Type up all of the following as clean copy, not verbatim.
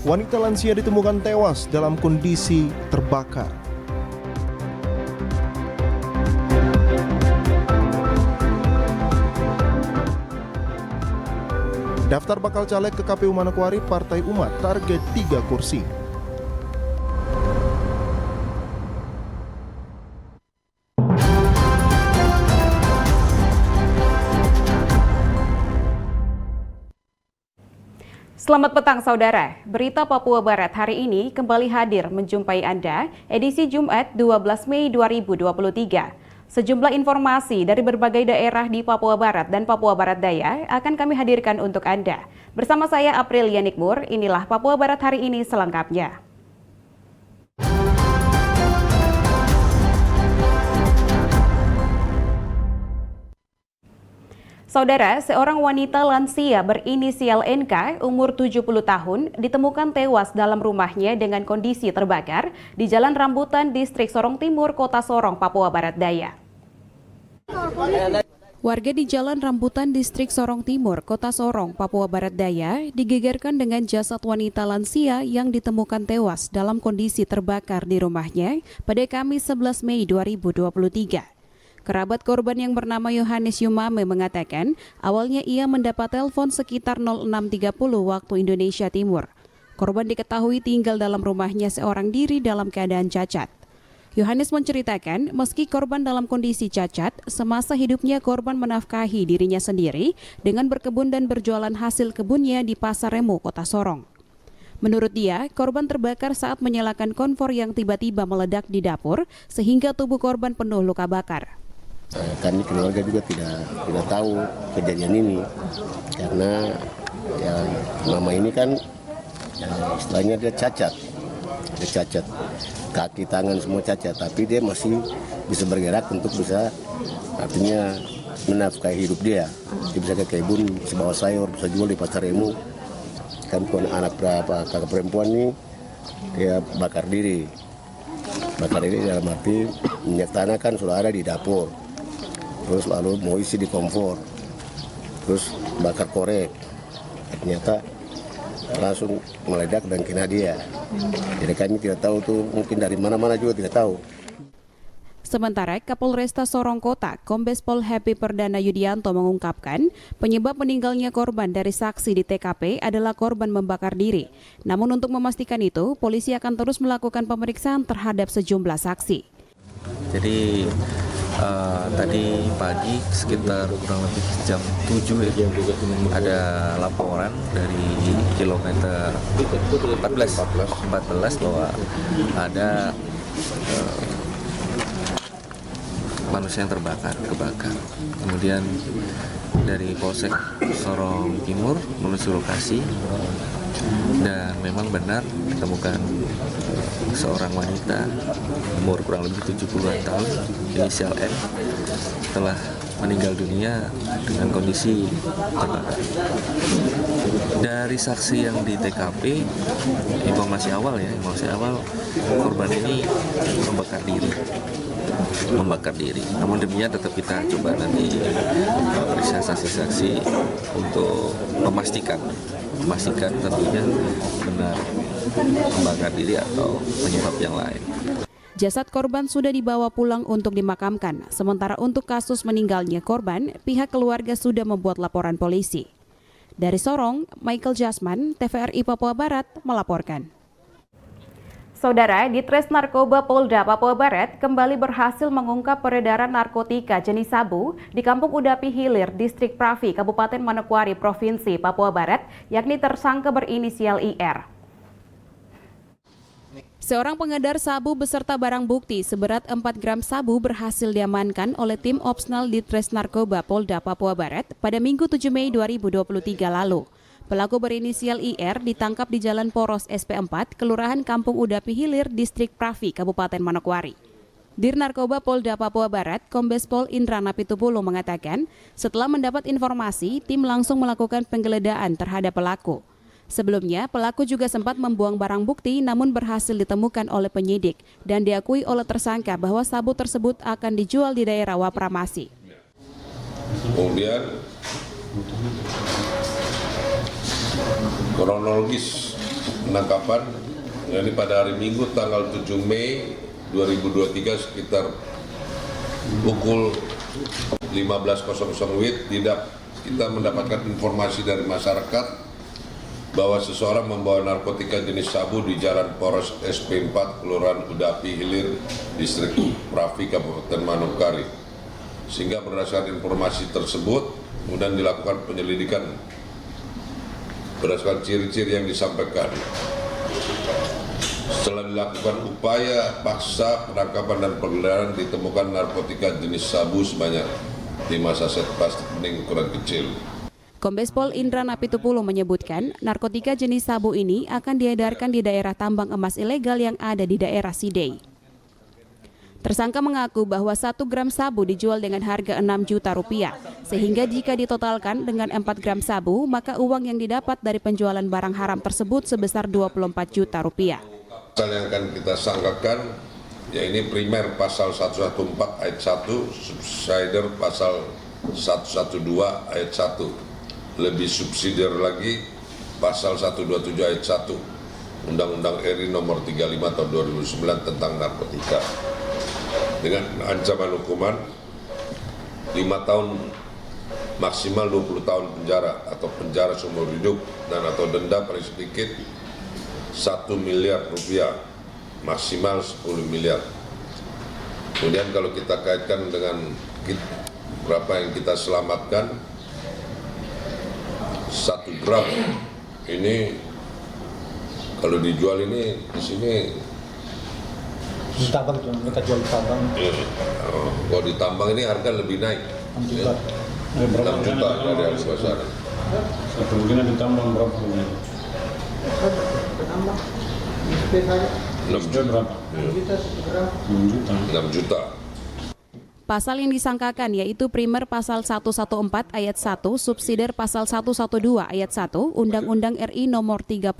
Wanita lansia ditemukan tewas dalam kondisi terbakar. Daftar bakal caleg ke KPU Manokwari Partai Umat target 3 kursi. Selamat petang saudara, berita Papua Barat hari ini kembali hadir menjumpai Anda edisi Jumat 12 Mei 2023. Sejumlah informasi dari berbagai daerah di Papua Barat dan Papua Barat Daya akan kami hadirkan untuk Anda. Bersama saya Aprilia Nikmur, inilah Papua Barat hari ini selengkapnya. Saudara, seorang wanita lansia berinisial NK umur 70 tahun ditemukan tewas dalam rumahnya dengan kondisi terbakar di Jalan Rambutan, Distrik Sorong Timur, Kota Sorong, Papua Barat Daya. Warga di Jalan Rambutan, Distrik Sorong Timur, Kota Sorong, Papua Barat Daya digegerkan dengan jasad wanita lansia yang ditemukan tewas dalam kondisi terbakar di rumahnya pada Kamis 11 Mei 2023. Kerabat korban yang bernama Yohanes Yumame mengatakan awalnya ia mendapat telepon sekitar 06.30 waktu Indonesia Timur. Korban diketahui tinggal dalam rumahnya seorang diri dalam keadaan cacat. Yohanes menceritakan meski korban dalam kondisi cacat, semasa hidupnya korban menafkahi dirinya sendiri dengan berkebun dan berjualan hasil kebunnya di Pasar Remo, Kota Sorong. Menurut dia, korban terbakar saat menyalakan kompor yang tiba-tiba meledak di dapur sehingga tubuh korban penuh luka bakar. Kami keluarga juga tidak tahu kejadian ini karena ya mama ini kan istilahnya dia cacat, kaki tangan semua cacat, tapi dia masih bisa bergerak untuk bisa artinya menafkahi hidup dia. Dia bisa ke kebun, bisa bawa sayur, bisa jual di Pasar Remo. Kan anak berapa kakak perempuan ini dia bakar diri dalam arti minyak tanah kan sudah ada di dapur. Terus lalu mau isi di kompor, terus bakar korek, ternyata langsung meledak dan kena dia. Jadi kami tidak tahu tuh, mungkin dari mana-mana juga tidak tahu. Sementara Kapolresta Sorong Kota, Kombes Pol Happy Perdana Yudianto mengungkapkan penyebab meninggalnya korban dari saksi di TKP adalah korban membakar diri. Namun untuk memastikan itu, polisi akan terus melakukan pemeriksaan terhadap sejumlah saksi. Jadi tadi pagi sekitar kurang lebih jam 7 ya, ada laporan dari kilometer 14 bahwa ada manusia yang kebakar. Kemudian dari Polsek Sorong Timur menuju lokasi dan memang benar ditemukan seorang wanita umur kurang lebih 70-an tahun, inisial N, telah meninggal dunia dengan kondisi terbakar. Dari saksi yang di TKP, informasi awal korban ini membakar diri. Namun demikian tetap kita coba nanti periksa saksi-saksi untuk memastikan tentunya benar membakar diri atau penyebab yang lain. Jasad korban sudah dibawa pulang untuk dimakamkan. Sementara untuk kasus meninggalnya korban, pihak keluarga sudah membuat laporan polisi. Dari Sorong, Michael Jasman, TVRI Papua Barat melaporkan. Saudara, Ditres Narkoba Polda Papua Barat kembali berhasil mengungkap peredaran narkotika jenis sabu di Kampung Udapi Hilir, Distrik Pravi, Kabupaten Manokwari, Provinsi Papua Barat, yakni tersangka berinisial IR. Seorang pengedar sabu beserta barang bukti seberat 4 gram sabu berhasil diamankan oleh tim Opsnal Ditres Narkoba Polda Papua Barat pada Minggu 7 Mei 2023 lalu. Pelaku berinisial IR ditangkap di Jalan Poros SP4, Kelurahan Kampung Udapi Hilir, Distrik Pravi, Kabupaten Manokwari. Dir Narkoba Polda Papua Barat, Kombes Pol Indra Napitupulo mengatakan, setelah mendapat informasi, tim langsung melakukan penggeledahan terhadap pelaku. Sebelumnya, pelaku juga sempat membuang barang bukti namun berhasil ditemukan oleh penyidik dan diakui oleh tersangka bahwa sabu tersebut akan dijual di daerah Wapramasi. Kemudian kronologis penangkapan. Ini pada hari Minggu tanggal 7 Mei 2023 sekitar pukul 15.00 WIB kita mendapatkan informasi dari masyarakat bahwa seseorang membawa narkotika jenis sabu di Jalan Poros SP4 Kelurahan Udapi Hilir, Distrik Pravi, Kabupaten Manokwari. Sehingga berdasarkan informasi tersebut kemudian dilakukan penyelidikan berdasarkan ciri-ciri yang disampaikan. Setelah dilakukan upaya paksa penangkapan dan penggeledahan, ditemukan narkotika jenis sabu sebanyak 5 saset plastik bening ukuran kecil. Kombes Pol Indra Napitupulu menyebutkan narkotika jenis sabu ini akan diedarkan di daerah tambang emas ilegal yang ada di daerah Sidey. Tersangka mengaku bahwa 1 gram sabu dijual dengan harga 6 juta rupiah, sehingga jika ditotalkan dengan 4 gram sabu, maka uang yang didapat dari penjualan barang haram tersebut sebesar 24 juta rupiah. Pasal yang akan kita sangkakan, yaitu primer pasal 114 ayat 1, subsidiar pasal 112 ayat 1, lebih subsidiar lagi pasal 127 ayat 1, Undang-Undang RI nomor 35 tahun 2009 tentang narkotika. Dengan ancaman hukuman 5 tahun maksimal 20 tahun penjara atau penjara seumur hidup dan atau denda paling sedikit 1 miliar rupiah maksimal 10 miliar. Kemudian kalau kita kaitkan dengan berapa yang kita selamatkan, 1 gram ini kalau dijual ini di sini di tambang itu mereka jual di tambang. Kalau di tambang ini harga lebih naik. 6 juta. 6 juta dari harga pasar. Satu begini di tambang berapa bulan? 6 juta. Berapa? 6 juta. Pasal yang disangkakan yaitu primer pasal 114 ayat 1, subsidiar pasal 112 ayat 1, Undang-Undang RI nomor 35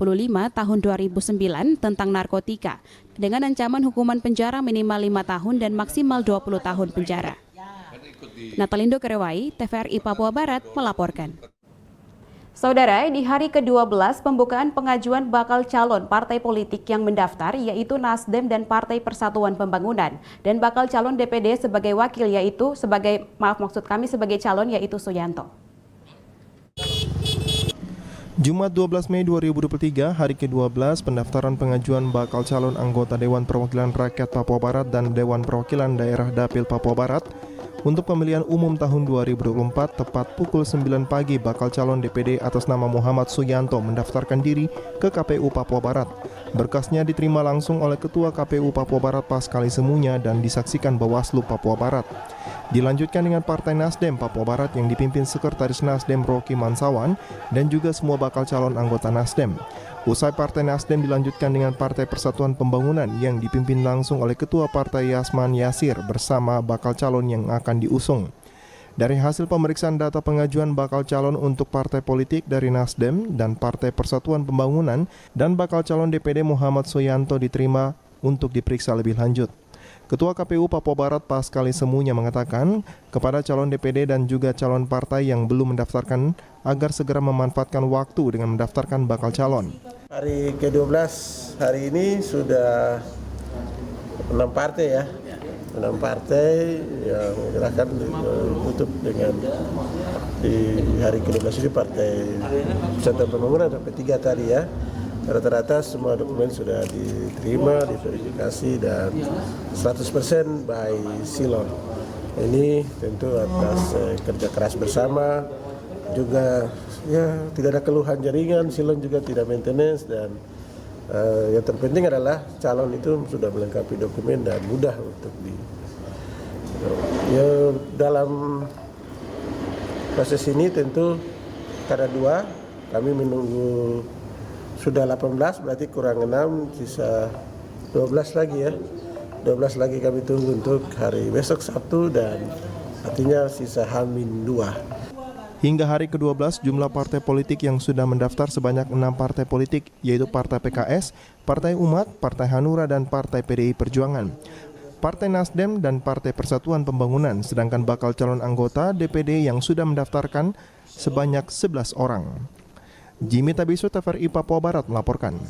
tahun 2009 tentang narkotika, dengan ancaman hukuman penjara minimal 5 tahun dan maksimal 20 tahun penjara. Natalindo Kerewai, TVRI Papua Barat melaporkan. Saudara, di hari ke-12 pembukaan pengajuan bakal calon partai politik yang mendaftar yaitu Nasdem dan Partai Persatuan Pembangunan, dan bakal calon DPD sebagai wakil yaitu sebagai calon yaitu Suyanto. Jumat 12 Mei 2023, hari ke-12 pendaftaran pengajuan bakal calon anggota Dewan Perwakilan Rakyat Papua Barat dan Dewan Perwakilan Daerah Dapil Papua Barat untuk pemilihan umum tahun 2024 tepat pukul 9 pagi bakal calon DPD atas nama Muhammad Suyanto mendaftarkan diri ke KPU Papua Barat. Berkasnya diterima langsung oleh Ketua KPU Papua Barat Paskali Semunya dan disaksikan Bawaslu Papua Barat. Dilanjutkan dengan Partai Nasdem Papua Barat yang dipimpin Sekretaris Nasdem Rocky Mansawan dan juga semua bakal calon anggota Nasdem. Usai Partai Nasdem dilanjutkan dengan Partai Persatuan Pembangunan yang dipimpin langsung oleh Ketua Partai Yasman Yasir bersama bakal calon yang akan diusung. Dari hasil pemeriksaan data pengajuan bakal calon untuk partai politik dari Nasdem dan Partai Persatuan Pembangunan dan bakal calon DPD Muhammad Suyanto diterima untuk diperiksa lebih lanjut. Ketua KPU Papua Barat Paskali Semunya mengatakan kepada calon DPD dan juga calon partai yang belum mendaftarkan agar segera memanfaatkan waktu dengan mendaftarkan bakal calon. Hari ke-12 hari ini sudah 6 partai ya. 6 partai yang akan tutup dengan di hari ke-12 ini Partai Persatuan Pembangunan sampai 3 tadi ya. Rata-rata semua dokumen sudah diterima, diverifikasi dan 100% by Silon. Ini tentu atas kerja keras bersama, juga ya tidak ada keluhan jaringan, Silon juga tidak maintenance dan yang terpenting adalah calon itu sudah melengkapi dokumen dan mudah untuk ya, dalam proses ini tentu karena 2 kami menunggu sudah 18 berarti kurang 6 sisa 12 lagi ya. 12 lagi kami tunggu untuk hari besok Sabtu dan artinya sisa H-2. Hingga hari ke-12 jumlah partai politik yang sudah mendaftar sebanyak 6 partai politik yaitu Partai PKS, Partai Umat, Partai Hanura dan Partai PDI Perjuangan. Partai Nasdem dan Partai Persatuan Pembangunan, sedangkan bakal calon anggota DPD yang sudah mendaftarkan sebanyak 11 orang. Jimmy Tabiso, TVRI Papua Barat melaporkan.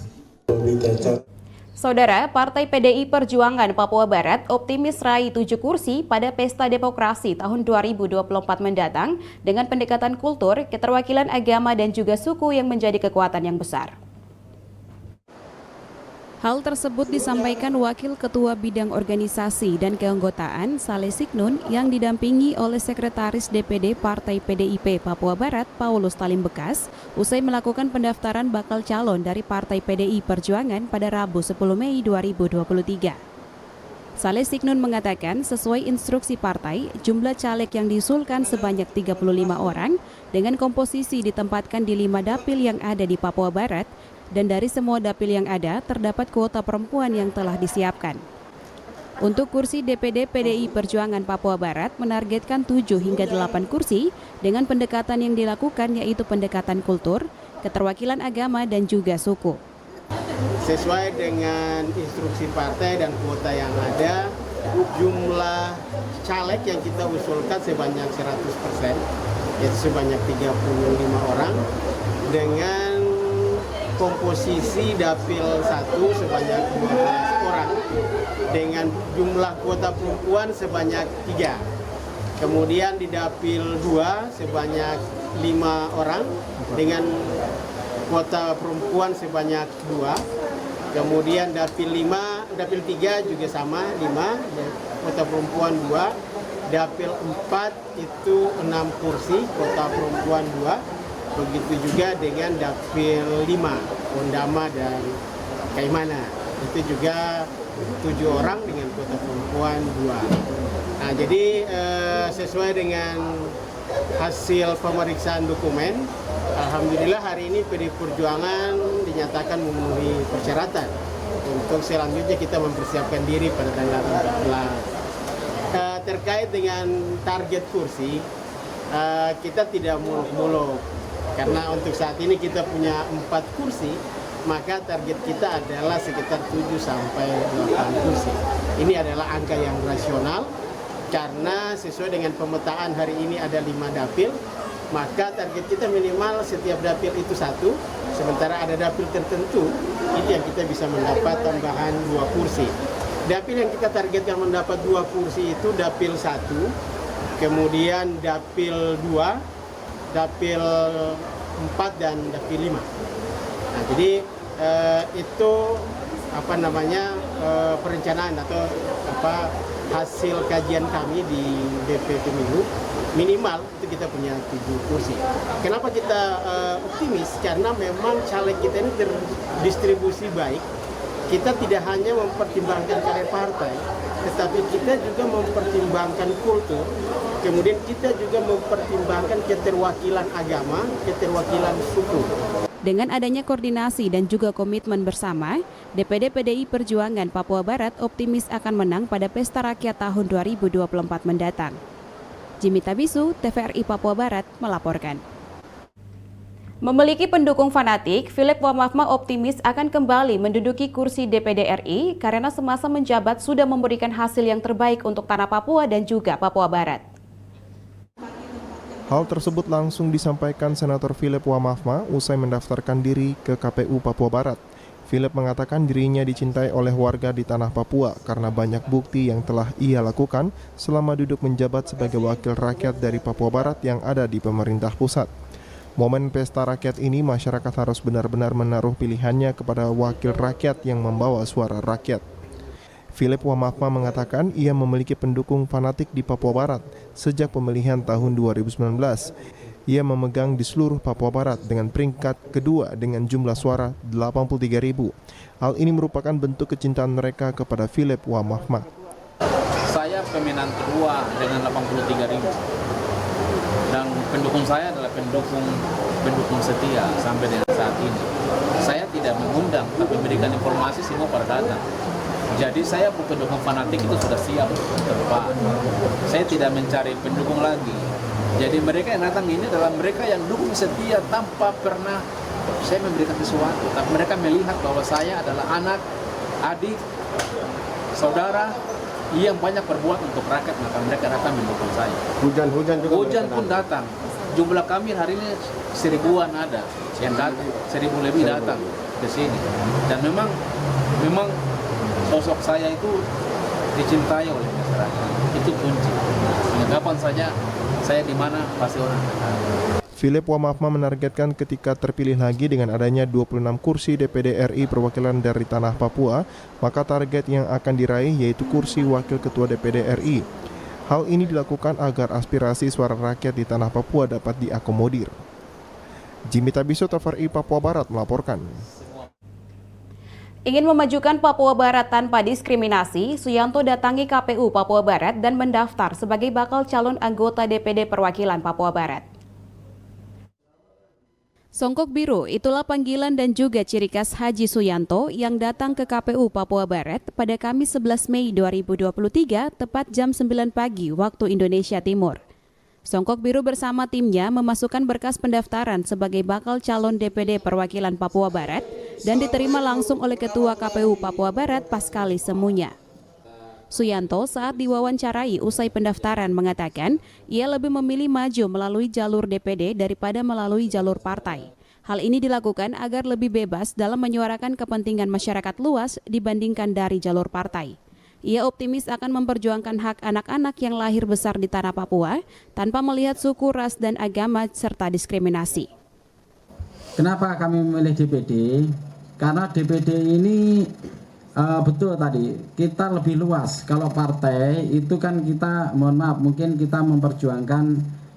Saudara, Partai PDI Perjuangan Papua Barat optimis raih 7 kursi pada Pesta Demokrasi tahun 2024 mendatang dengan pendekatan kultur, keterwakilan agama dan juga suku yang menjadi kekuatan yang besar. Hal tersebut disampaikan Wakil Ketua Bidang Organisasi dan Keanggotaan Saleh Siknun yang didampingi oleh Sekretaris DPD Partai PDIP Papua Barat Paulus Talim Bekas usai melakukan pendaftaran bakal calon dari Partai PDI Perjuangan pada Rabu 10 Mei 2023. Saleh Siknun mengatakan sesuai instruksi partai, jumlah caleg yang diusulkan sebanyak 35 orang dengan komposisi ditempatkan di 5 dapil yang ada di Papua Barat. Dan dari semua dapil yang ada, terdapat kuota perempuan yang telah disiapkan. Untuk kursi DPD PDI Perjuangan Papua Barat menargetkan 7 hingga 8 kursi dengan pendekatan yang dilakukan yaitu pendekatan kultur, keterwakilan agama, dan juga suku. Sesuai dengan instruksi partai dan kuota yang ada, jumlah caleg yang kita usulkan sebanyak 100%, yaitu sebanyak 35 orang, dengan komposisi dapil 1 sebanyak 12 orang dengan jumlah kuota perempuan sebanyak 3. Kemudian di dapil 2 sebanyak 5 orang dengan kuota perempuan sebanyak 2. Kemudian dapil 3 juga sama 5, kuota perempuan 2. Dapil 4 itu 6 kursi, kuota perempuan 2. Begitu juga dengan dapil 5, Ondama dan Kaimana. Itu juga 7 orang dengan kuota perempuan 2. Nah, jadi sesuai dengan hasil pemeriksaan dokumen, alhamdulillah hari ini PDI Perjuangan dinyatakan memenuhi persyaratan. Untuk selanjutnya kita mempersiapkan diri pada tanggal 14. Terkait dengan target kursi, kita tidak muluk-muluk. Karena untuk saat ini kita punya 4 kursi, maka target kita adalah sekitar 7 sampai 8 kursi. Ini adalah angka yang rasional, karena sesuai dengan pemetaan hari ini ada 5 dapil, maka target kita minimal setiap dapil itu 1, sementara ada dapil tertentu, itu yang kita bisa mendapat tambahan 2 kursi. Dapil yang kita targetkan mendapat 2 kursi itu dapil 1, kemudian dapil 2, dapil 4 dan dapil 5. Nah, jadi itu perencanaan atau hasil kajian kami di DP Pemilu, minimal itu kita punya 7 kursi. Kenapa kita optimis? Karena memang caleg kita ini terdistribusi baik. Kita tidak hanya mempertimbangkan kader partai, tetapi kita juga mempertimbangkan kultur. Kemudian kita juga mempertimbangkan keterwakilan agama, keterwakilan suku. Dengan adanya koordinasi dan juga komitmen bersama, DPD PDI Perjuangan Papua Barat optimis akan menang pada Pesta Rakyat tahun 2024 mendatang. Jimmy Tabisu, TVRI Papua Barat melaporkan. Memiliki pendukung fanatik, Philip Wamafma optimis akan kembali menduduki kursi DPD RI karena semasa menjabat sudah memberikan hasil yang terbaik untuk tanah Papua dan juga Papua Barat. Hal tersebut langsung disampaikan Senator Philip Wamafma usai mendaftarkan diri ke KPU Papua Barat. Philip mengatakan dirinya dicintai oleh warga di tanah Papua karena banyak bukti yang telah ia lakukan selama duduk menjabat sebagai wakil rakyat dari Papua Barat yang ada di pemerintah pusat. Momen pesta rakyat ini masyarakat harus benar-benar menaruh pilihannya kepada wakil rakyat yang membawa suara rakyat. Philip Wamafma mengatakan ia memiliki pendukung fanatik di Papua Barat sejak pemilihan tahun 2019. Ia memegang di seluruh Papua Barat dengan peringkat kedua dengan jumlah suara 83.000. Hal ini merupakan bentuk kecintaan mereka kepada Philip Wamafma. Saya pemenang kedua dengan 83.000. Dan pendukung saya adalah pendukung setia sampai dengan saat ini. Saya tidak mengundang, tapi memberikan informasi semua pada datang. Jadi saya pendukung fanatik itu sudah siap terpah. Saya tidak mencari pendukung lagi. Jadi mereka yang datang ini adalah mereka yang dukung setia tanpa pernah saya memberikan sesuatu. Tapi mereka melihat bahwa saya adalah anak, adik, saudara yang banyak berbuat untuk rakyat, maka mereka datang mendukung saya. Hujan juga. Hujan pun datang. jumlah kami hari ini 1000-an ada yang datang, 1000 lebih datang ke sini. Dan memang sosok saya itu dicintai oleh masyarakat. Itu kunci. Kapan saja saya di mana pasti orang tahu. Philip Wamafma menargetkan ketika terpilih lagi dengan adanya 26 kursi DPD RI perwakilan dari tanah Papua, maka target yang akan diraih yaitu kursi Wakil Ketua DPD RI. Hal ini dilakukan agar aspirasi suara rakyat di tanah Papua dapat diakomodir. Jimmy Tabiso, TVRI Papua Barat melaporkan. Ingin memajukan Papua Barat tanpa diskriminasi, Suyanto datangi KPU Papua Barat dan mendaftar sebagai bakal calon anggota DPD perwakilan Papua Barat. Songkok biru, itulah panggilan dan juga ciri khas Haji Suyanto yang datang ke KPU Papua Barat pada Kamis 11 Mei 2023 tepat jam 9 pagi waktu Indonesia Timur. Songkok biru bersama timnya memasukkan berkas pendaftaran sebagai bakal calon DPD perwakilan Papua Barat dan diterima langsung oleh Ketua KPU Papua Barat Paskali Semunya. Suyanto saat diwawancarai usai pendaftaran mengatakan ia lebih memilih maju melalui jalur DPD daripada melalui jalur partai. Hal ini dilakukan agar lebih bebas dalam menyuarakan kepentingan masyarakat luas dibandingkan dari jalur partai. Ia optimis akan memperjuangkan hak anak-anak yang lahir besar di tanah Papua tanpa melihat suku, ras, dan agama serta diskriminasi. Kenapa kami memilih DPD? Karena DPD ini betul tadi, kita lebih luas. Kalau partai itu kan kita, mohon maaf, mungkin kita memperjuangkan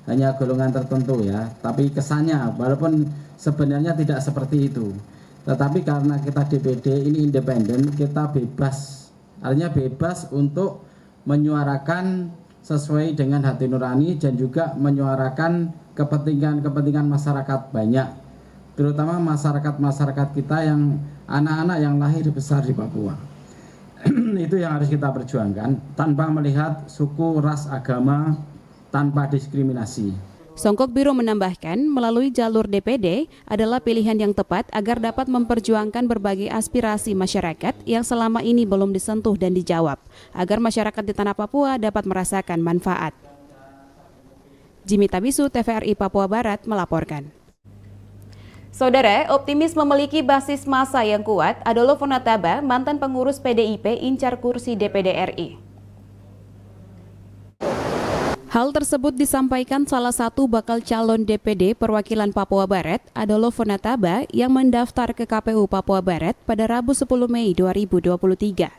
hanya golongan tertentu ya. Tapi kesannya, walaupun sebenarnya tidak seperti itu. Tetapi karena kita DPD ini independen, kita bebas. Artinya bebas untuk menyuarakan sesuai dengan hati nurani dan juga menyuarakan kepentingan masyarakat banyak. Terutama masyarakat kita yang anak-anak yang lahir besar di Papua. Itu yang harus kita perjuangkan tanpa melihat suku, ras, agama, tanpa diskriminasi. Songkok biru menambahkan melalui jalur DPD adalah pilihan yang tepat agar dapat memperjuangkan berbagai aspirasi masyarakat yang selama ini belum disentuh dan dijawab, agar masyarakat di tanah Papua dapat merasakan manfaat. Jimmy Tabisu, TVRI Papua Barat melaporkan. Saudara, optimis memiliki basis massa yang kuat, Adolf Fonataba, mantan pengurus PDIP, incar kursi DPD RI. Hal tersebut disampaikan salah satu bakal calon DPD perwakilan Papua Barat, Adolf Fonataba, yang mendaftar ke KPU Papua Barat pada Rabu 10 Mei 2023.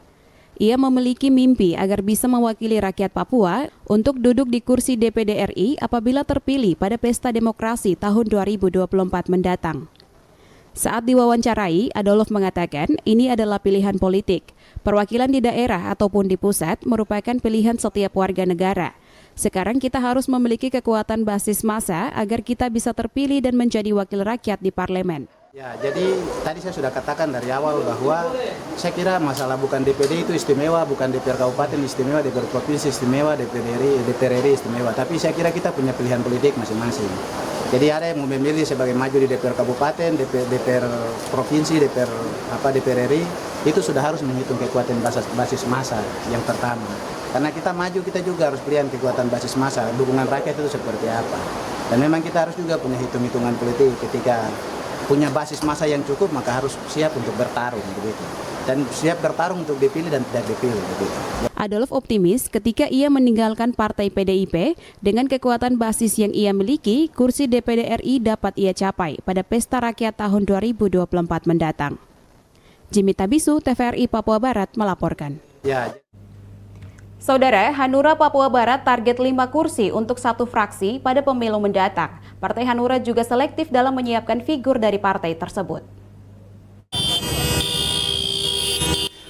Ia memiliki mimpi agar bisa mewakili rakyat Papua untuk duduk di kursi DPD RI apabila terpilih pada Pesta Demokrasi tahun 2024 mendatang. Saat diwawancarai, Adolf mengatakan ini adalah pilihan politik. Perwakilan di daerah ataupun di pusat merupakan pilihan setiap warga negara. Sekarang kita harus memiliki kekuatan basis massa agar kita bisa terpilih dan menjadi wakil rakyat di parlemen. Ya, jadi tadi saya sudah katakan dari awal bahwa saya kira masalah bukan DPD itu istimewa, bukan DPR Kabupaten istimewa, DPR Provinsi istimewa, DPR RI istimewa. Tapi saya kira kita punya pilihan politik masing-masing. Jadi ada yang mau memilih sebagai maju di DPR Kabupaten, DPR Provinsi, DPR RI, itu sudah harus menghitung kekuatan basis massa yang pertama. Karena kita maju, kita juga harus pilihan kekuatan basis massa, dukungan rakyat itu seperti apa. Dan memang kita harus juga punya hitung-hitungan politik ketika punya basis massa yang cukup, maka harus siap untuk bertarung begitu. Dan siap bertarung untuk dipilih dan tidak dipilih begitu. Adolf optimis ketika ia meninggalkan partai PDIP dengan kekuatan basis yang ia miliki, kursi DPD RI dapat ia capai pada Pesta Rakyat tahun 2024 mendatang. Jimmy Tabisu, TVRI Papua Barat melaporkan. Ya. Saudara, Hanura Papua Barat target 5 kursi untuk satu fraksi pada pemilu mendatang. Partai Hanura juga selektif dalam menyiapkan figur dari partai tersebut.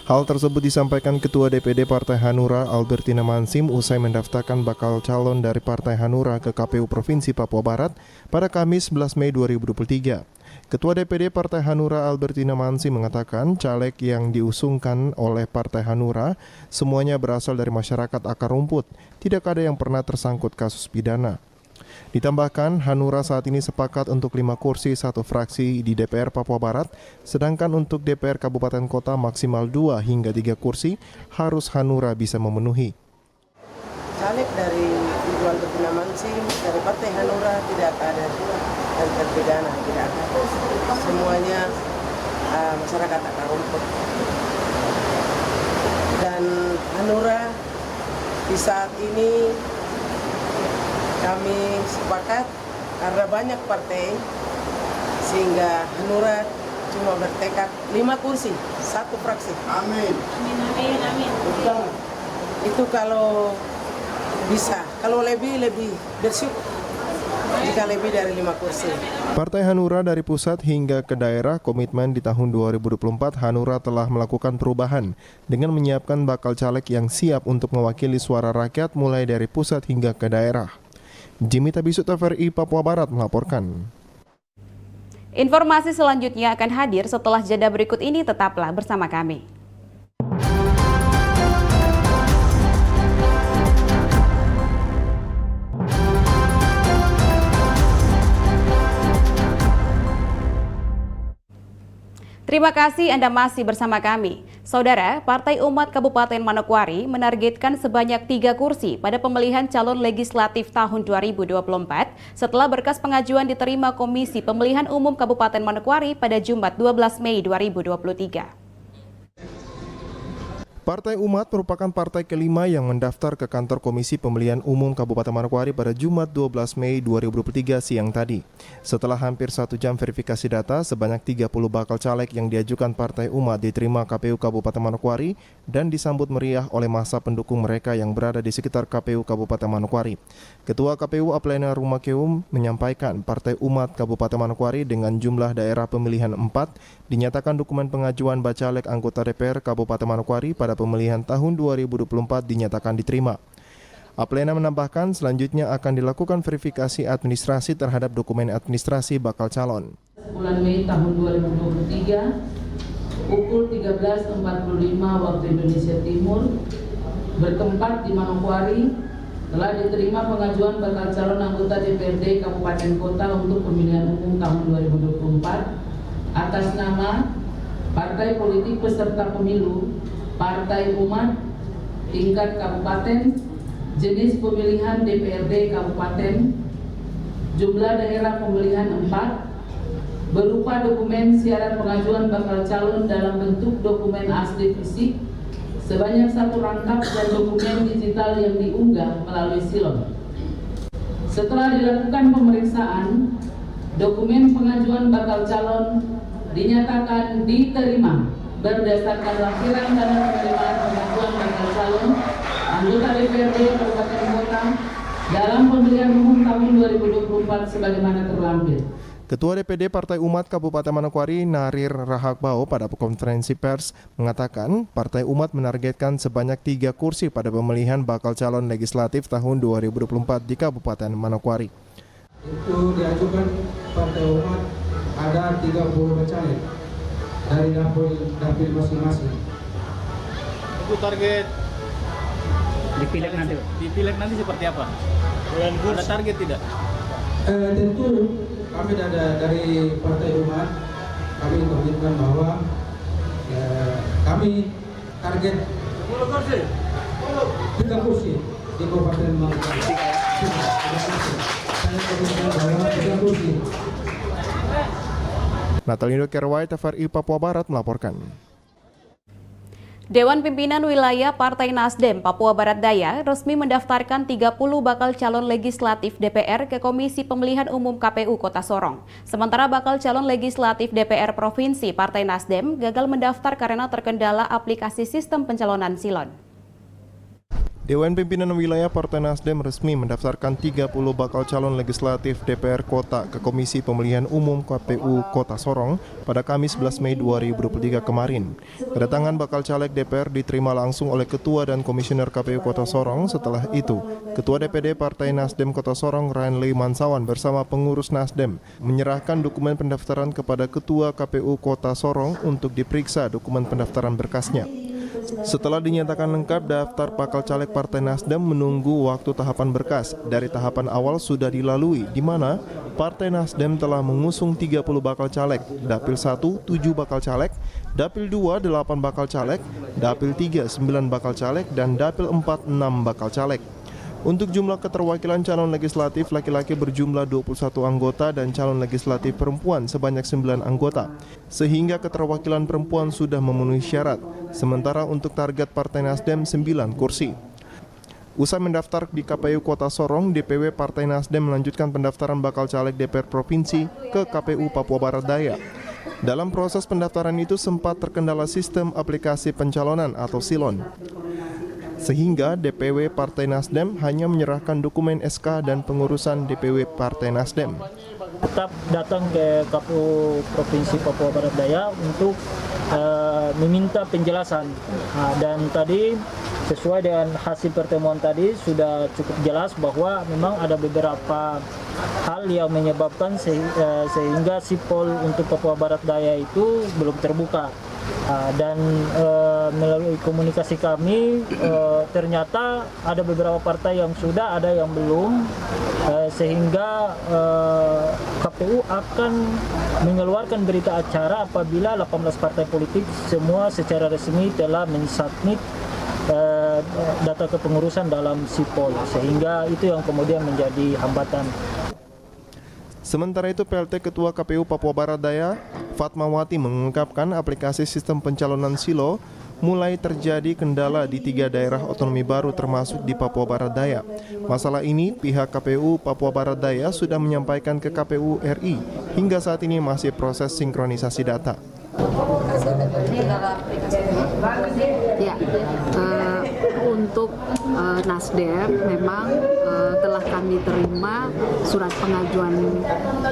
Hal tersebut disampaikan Ketua DPD Partai Hanura Albertina Mansim usai mendaftarkan bakal calon dari Partai Hanura ke KPU Provinsi Papua Barat pada Kamis 11 Mei 2023. Ketua DPD Partai Hanura Albertina Mansim mengatakan caleg yang diusungkan oleh Partai Hanura semuanya berasal dari masyarakat akar rumput, tidak ada yang pernah tersangkut kasus pidana. Ditambahkan, Hanura saat ini sepakat untuk 5 kursi satu fraksi di DPR Papua Barat, sedangkan untuk DPR Kabupaten Kota maksimal 2 hingga 3 kursi harus Hanura bisa memenuhi. Caleg dari Ibu Albertina Mansim dari Partai Hanura tidak akan terpidana, tidak semuanya masyarakat akar rumput. Dan Hanura di saat ini kami sepakat karena banyak partai sehingga Hanura cuma bertekad 5 kursi, 1 fraksi. Amin. Amin, amin, amin. Itu kalau bisa, kalau lebih bersyukur. Jika lebih dari 5 kursi. Partai Hanura dari pusat hingga ke daerah komitmen di tahun 2024 Hanura telah melakukan perubahan dengan menyiapkan bakal caleg yang siap untuk mewakili suara rakyat mulai dari pusat hingga ke daerah. Jimmy Tabisut, TVRI Papua Barat melaporkan. Informasi selanjutnya akan hadir setelah jeda berikut ini, tetaplah bersama kami. Terima kasih Anda masih bersama kami. Saudara, Partai Umat Kabupaten Manokwari menargetkan sebanyak 3 kursi pada pemilihan calon legislatif tahun 2024 setelah berkas pengajuan diterima Komisi Pemilihan Umum Kabupaten Manokwari pada Jumat 12 Mei 2023. Partai Umat merupakan partai kelima yang mendaftar ke kantor Komisi Pemilihan Umum Kabupaten Manokwari pada Jumat 12 Mei 2023 siang tadi. Setelah hampir 1 jam verifikasi data, sebanyak 30 bakal caleg yang diajukan Partai Umat diterima KPU Kabupaten Manokwari dan disambut meriah oleh massa pendukung mereka yang berada di sekitar KPU Kabupaten Manokwari. Ketua KPU Aplena Rumakeum menyampaikan Partai Umat Kabupaten Manokwari dengan jumlah daerah pemilihan 4 dinyatakan dokumen pengajuan bacalek anggota DPR Kabupaten Manokwari pada pemilihan tahun 2024 dinyatakan diterima. Aplena menambahkan selanjutnya akan dilakukan verifikasi administrasi terhadap dokumen administrasi bakal calon. Bulan Mei tahun 2023 pukul 13.45 waktu Indonesia Timur bertempat di Manokwari telah diterima pengajuan bakal calon anggota DPRD Kabupaten Kota untuk pemilihan umum tahun 2024 atas nama Partai Politik Peserta Pemilu Partai Umat tingkat kabupaten, jenis pemilihan DPRD kabupaten, jumlah daerah pemilihan 4, berupa dokumen syarat pengajuan bakal calon dalam bentuk dokumen asli fisik sebanyak 1 rangkap dan dokumen digital yang diunggah melalui silon. Setelah dilakukan pemeriksaan, dokumen pengajuan bakal calon dinyatakan diterima berdasarkan lampiran tanda penerimaan pengajuan bakal calon anggota DPRD Kabupaten Kota dalam pemilihan umum tahun 2024 sebagaimana terlampir. Ketua DPD Partai Umat Kabupaten Manokwari Narir Rahakbao pada konferensi pers mengatakan Partai Umat menargetkan sebanyak 3 kursi pada pemilihan bakal calon legislatif tahun 2024 di Kabupaten Manokwari. Itu diajukan Partai Umat ada 30 bacalek dari dapil masing-masing. Itu target dipilih nanti seperti apa? Ada target tidak? Tentu kami dari Partai Umat kami komitmen bahwa kami target 3 kursi di Kabupaten Manokwari. Saya komitmen bahwa 3 kursi. Natalindo Kerwai, TVRI Papua Barat melaporkan. Dewan Pimpinan Wilayah Partai Nasdem Papua Barat Daya resmi mendaftarkan 30 bakal calon legislatif DPR ke Komisi Pemilihan Umum KPU Kota Sorong. Sementara bakal calon legislatif DPR Provinsi Partai Nasdem gagal mendaftar karena terkendala aplikasi sistem pencalonan silon. Dewan Pimpinan Wilayah Partai Nasdem resmi mendaftarkan 30 bakal calon legislatif DPR Kota ke Komisi Pemilihan Umum KPU Kota Sorong pada Kamis 11 Mei 2023 kemarin. Kedatangan bakal caleg DPR diterima langsung oleh Ketua dan Komisioner KPU Kota Sorong. Setelah itu, Ketua DPD Partai Nasdem Kota Sorong Rainley Mansawan bersama pengurus Nasdem menyerahkan dokumen pendaftaran kepada Ketua KPU Kota Sorong untuk diperiksa dokumen pendaftaran berkasnya. Setelah dinyatakan lengkap, daftar bakal caleg Partai Nasdem menunggu waktu tahapan berkas. Dari tahapan awal sudah dilalui, di mana Partai Nasdem telah mengusung 30 bakal caleg, Dapil 1 7 bakal caleg, Dapil 2 8 bakal caleg, Dapil 3 9 bakal caleg, dan Dapil 4 6 bakal caleg. Untuk jumlah keterwakilan calon legislatif laki-laki berjumlah 21 anggota dan calon legislatif perempuan sebanyak 9 anggota, sehingga keterwakilan perempuan sudah memenuhi syarat, sementara untuk target Partai Nasdem 9 kursi. Usai mendaftar di KPU Kota Sorong, DPW Partai Nasdem melanjutkan pendaftaran bakal caleg DPR Provinsi ke KPU Papua Barat Daya. Dalam proses pendaftaran itu sempat terkendala sistem aplikasi pencalonan atau SILON, sehingga DPW Partai Nasdem hanya menyerahkan dokumen SK dan pengurusan DPW Partai Nasdem. Tetap datang ke KPU Provinsi Papua Barat Daya untuk meminta penjelasan. Dan tadi sesuai dengan hasil pertemuan tadi sudah cukup jelas bahwa memang ada beberapa hal yang menyebabkan sehingga sipol untuk Papua Barat Daya itu belum terbuka. Dan melalui komunikasi kami ternyata ada beberapa partai yang sudah, ada yang belum, sehingga KPU akan mengeluarkan berita acara apabila 18 partai politik semua secara resmi telah mensubmit data kepengurusan dalam sipol, sehingga itu yang kemudian menjadi hambatan. Sementara itu, PLT Ketua KPU Papua Barat Daya, Fatmawati, mengungkapkan aplikasi sistem pencalonan SILO mulai terjadi kendala di 3 daerah otonomi baru termasuk di Papua Barat Daya. Masalah ini pihak KPU Papua Barat Daya sudah menyampaikan ke KPU RI. Hingga saat ini masih proses sinkronisasi data. Ya, untuk Nasdem memang telah kami terima surat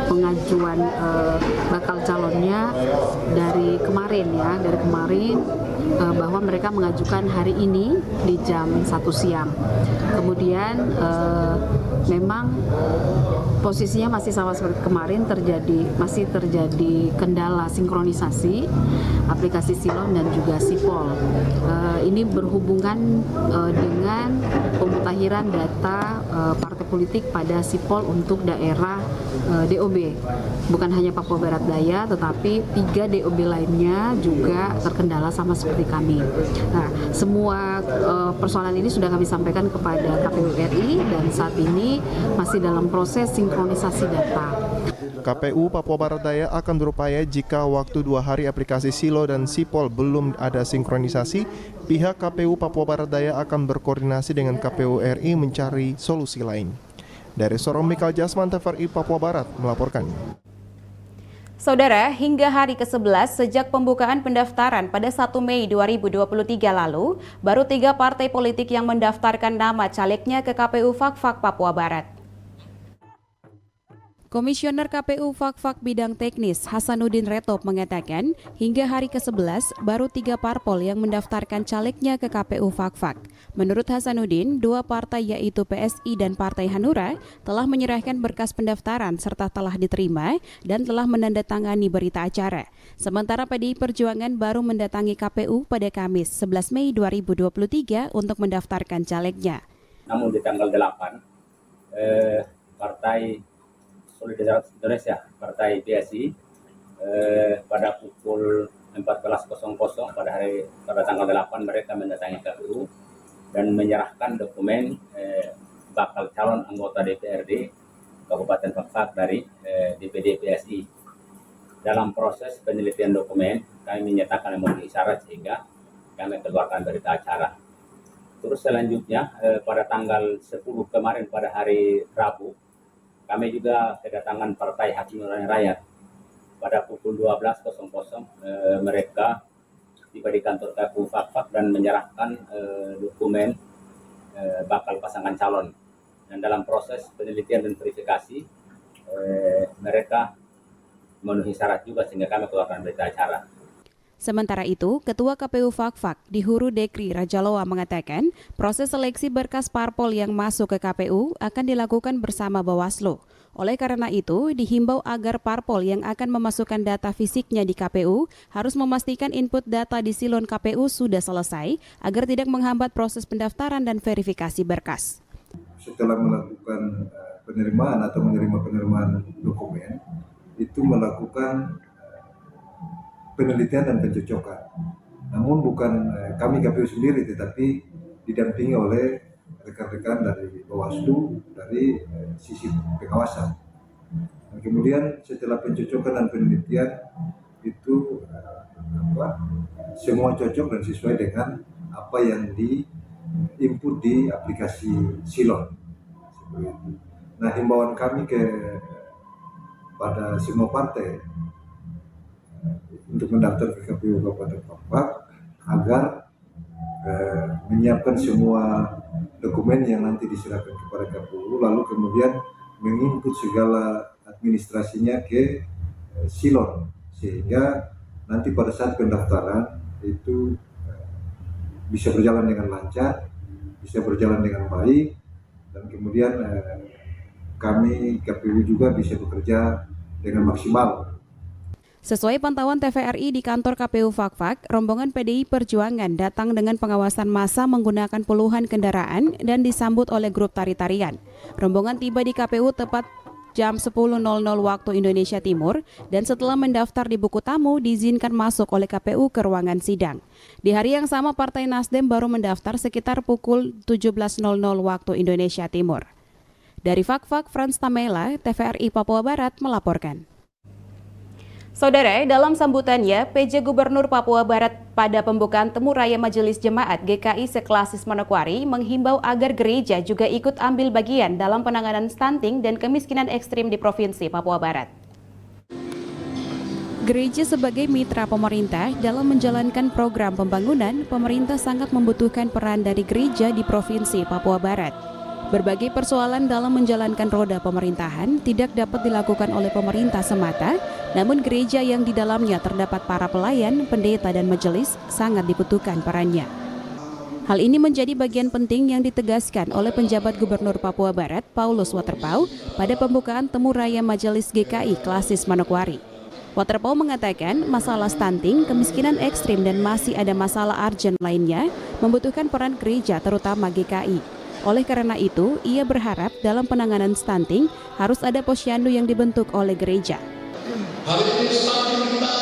pengajuan bakal calonnya dari kemarin bahwa mereka mengajukan hari ini di jam 1 siang. Kemudian memang posisinya masih sama seperti kemarin, masih terjadi kendala sinkronisasi aplikasi Silon dan juga Sipol. Ini berhubungan dengan pemutakhiran data partai politik pada Sipol untuk daerah DOB. Bukan hanya Papua Barat Daya, tetapi 3 DOB lainnya juga terkendala sama seperti kami. Nah, semua persoalan ini sudah kami sampaikan kepada KPU RI dan saat ini masih dalam proses sinkronisasi data. KPU Papua Barat Daya akan berupaya jika waktu 2 hari aplikasi SILO dan Sipol belum ada sinkronisasi, pihak KPU Papua Barat Daya akan berkoordinasi dengan KPU RI mencari solusi lain. Dari Sorong, Mikal Jasman, TVRI Papua Barat melaporkan. Saudara, hingga hari ke-11 sejak pembukaan pendaftaran pada 1 Mei 2023 lalu, baru 3 partai politik yang mendaftarkan nama calegnya ke KPU Fakfak Papua Barat. Komisioner KPU Fakfak Bidang Teknis Hasanuddin Retop mengatakan, hingga hari ke-11 baru 3 parpol yang mendaftarkan calegnya ke KPU Fakfak. Menurut Hasanuddin, 2 partai yaitu PSI dan Partai Hanura telah menyerahkan berkas pendaftaran serta telah diterima dan telah menandatangani berita acara. Sementara PDI Perjuangan baru mendatangi KPU pada Kamis 11 Mei 2023 untuk mendaftarkan calegnya. Namun di tanggal 8, Partai Solidaritas Indonesia, Partai PSI, pada pukul 14.00 pada tanggal 8 mereka mendatangi KPU dan menyerahkan dokumen bakal calon anggota DPRD Kabupaten Fakfak dari DPD PSI. Dalam proses penelitian dokumen, kami menyatakan memenuhi syarat sehingga kami keluarkan berita acara. Terus selanjutnya pada tanggal 10 kemarin pada hari Rabu, kami juga kedatangan Partai Hak Nurani Rakyat. Pada pukul 12.00 mereka tiba di kantor KPU Fakfak dan menyerahkan dokumen bakal pasangan calon. Dan dalam proses penelitian dan verifikasi, mereka memenuhi syarat juga sehingga kami keluarkan berita acara. Sementara itu, Ketua KPU Fakfak Dihuru Dekri Rajaloa mengatakan proses seleksi berkas parpol yang masuk ke KPU akan dilakukan bersama Bawaslu. Oleh karena itu, dihimbau agar parpol yang akan memasukkan data fisiknya di KPU harus memastikan input data di silon KPU sudah selesai agar tidak menghambat proses pendaftaran dan verifikasi berkas. Setelah melakukan penerimaan atau penerimaan dokumen, itu melakukan penelitian dan pencocokan. Namun bukan kami KPU sendiri, tetapi didampingi oleh rekan-rekan dari Bawaslu dari sisi pengawasan. Dan kemudian setelah pencocokan dan penelitian itu semua cocok dan sesuai dengan apa yang di input di aplikasi Silon. Nah, himbauan kami pada semua partai untuk mendaftar ke KPU Kabupaten Pakpak agar menyiapkan semua dokumen yang nanti diserahkan kepada KPU, lalu kemudian menginput segala administrasinya ke Silon, sehingga nanti pada saat pendaftaran itu bisa berjalan dengan lancar, bisa berjalan dengan baik, dan kemudian kami KPU juga bisa bekerja dengan maksimal. Sesuai pantauan TVRI di kantor KPU Fakfak, rombongan PDI Perjuangan datang dengan pengawasan massa menggunakan puluhan kendaraan dan disambut oleh grup tari-tarian. Rombongan tiba di KPU tepat jam 10.00 waktu Indonesia Timur dan setelah mendaftar di buku tamu diizinkan masuk oleh KPU ke ruangan sidang. Di hari yang sama Partai Nasdem baru mendaftar sekitar pukul 17.00 waktu Indonesia Timur. Dari Fakfak, Frans Tamela, TVRI Papua Barat melaporkan. Saudara, dalam sambutannya, PJ Gubernur Papua Barat pada pembukaan Temu Raya Majelis Jemaat GKI Seklasis Manokwari menghimbau agar gereja juga ikut ambil bagian dalam penanganan stunting dan kemiskinan ekstrim di Provinsi Papua Barat. Gereja sebagai mitra pemerintah dalam menjalankan program pembangunan, pemerintah sangat membutuhkan peran dari gereja di Provinsi Papua Barat. Berbagai persoalan dalam menjalankan roda pemerintahan tidak dapat dilakukan oleh pemerintah semata, namun gereja yang di dalamnya terdapat para pelayan, pendeta dan majelis sangat dibutuhkan perannya. Hal ini menjadi bagian penting yang ditegaskan oleh penjabat Gubernur Papua Barat, Paulus Waterpau, pada pembukaan Temu Raya Majelis GKI Klasis Manokwari. Waterpau mengatakan masalah stunting, kemiskinan ekstrim dan masih ada masalah urgent lainnya membutuhkan peran gereja terutama GKI. Oleh karena itu, ia berharap dalam penanganan stunting harus ada posyandu yang dibentuk oleh gereja. Hari ini stunting kita,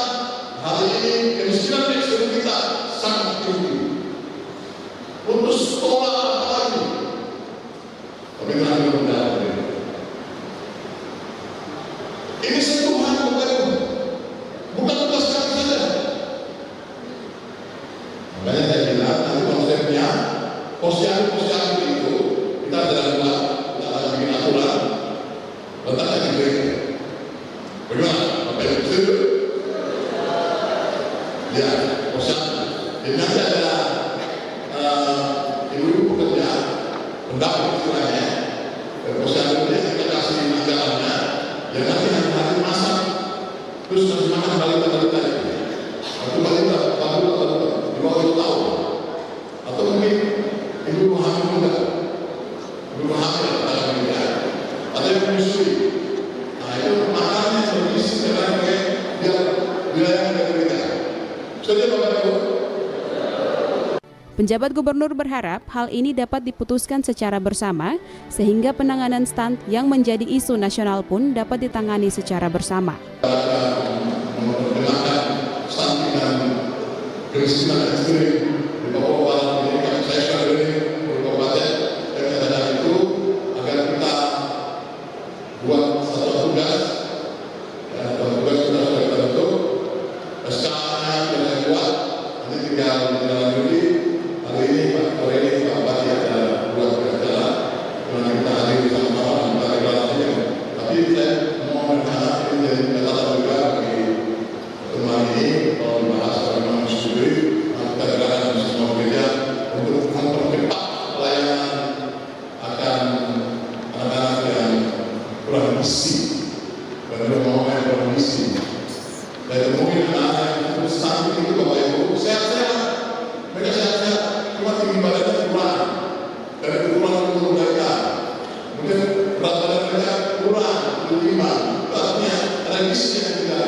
hari ini kemiskinan ekstrim kita sangat tinggi. Untuk sekolah apa lagi? Tapi kami mendapat ini sentuhan bukan tugas kami saja. Makanya saya bilang nanti konsepnya posyandu itu kita tidak ada bikin aturan, letaknya di gereja. Bagaimana? Bapak Ibu setuju? Ya, posyandu. Jadi nanti ada ibu-ibu bekerja, mendapat istilahnya, dan posyandu dia kita kasih makanannya, yang nanti hari masak, terus kasih makan balita-balita itu. Atau balita, di bawah 2 tahun. Atau mungkin ibu hamil muda, ibu hamil dalam media, atau yang menyusui. Nah itu makanannya berisi dengan wilayah dari kita. Setuju Bapak Ibu? Penjabat Gubernur berharap hal ini dapat diputuskan secara bersama sehingga penanganan stunting yang menjadi isu nasional pun dapat ditangani secara bersama. Mengenai stunting dan kemiskinan ekstrim di Papua Barat ini kami saya sekali ini berkabupaten dan itu agar kita buat satu tugas dan tugas kita sudah kita bentuk SK-nya sudah kuat nanti tinggal ditindaklanjuti. Hari ini Pak Bupati ada buat berjalan dan kita hadir sama-sama kita deklarasinya. Tapi saya mau berharap ini menjadi catatan juga bagi teman ini kalau dibahas oleh Mas Sudri kita gerakkan semua gereja untuk mempercepat pelayanan akan anak-anak yang kurang gizi dan rumah yang kurang gizi. Dan mungkin anak-anak yang stunting itu Bapak Ibu sehat-sehat, mereka sehat-sehat, cuma tinggi badannya kurang dan itu kurang untuk mereka. Mungkin berat badan mereka kurang, berlimbang, artinya ada gizi yang tidak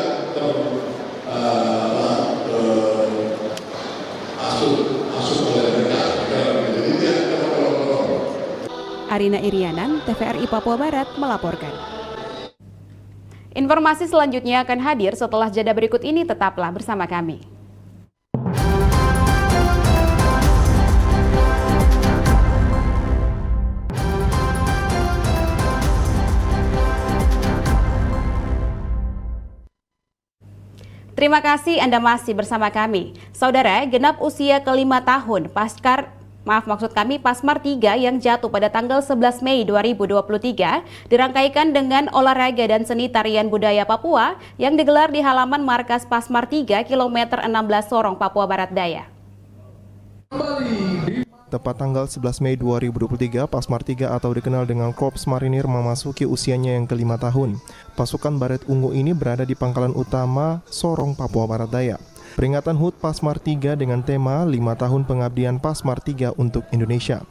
Arina Irianan, TVRI Papua Barat melaporkan. Informasi selanjutnya akan hadir setelah jeda berikut ini, tetaplah bersama kami. Terima kasih Anda masih bersama kami. Saudara, genap usia ke-5 tahun Pasmar 3 yang jatuh pada tanggal 11 Mei 2023 dirangkaikan dengan olahraga dan seni tarian budaya Papua yang digelar di halaman markas Pasmar 3 kilometer 16 Sorong, Papua Barat Daya. Tepat tanggal 11 Mei 2023, Pasmar 3 atau dikenal dengan Korps Marinir memasuki usianya yang ke-5 tahun. Pasukan Baret Ungu ini berada di pangkalan utama Sorong, Papua Barat Daya. Peringatan HUT Pasmar 3 dengan tema 5 tahun pengabdian Pasmar 3 untuk Indonesia.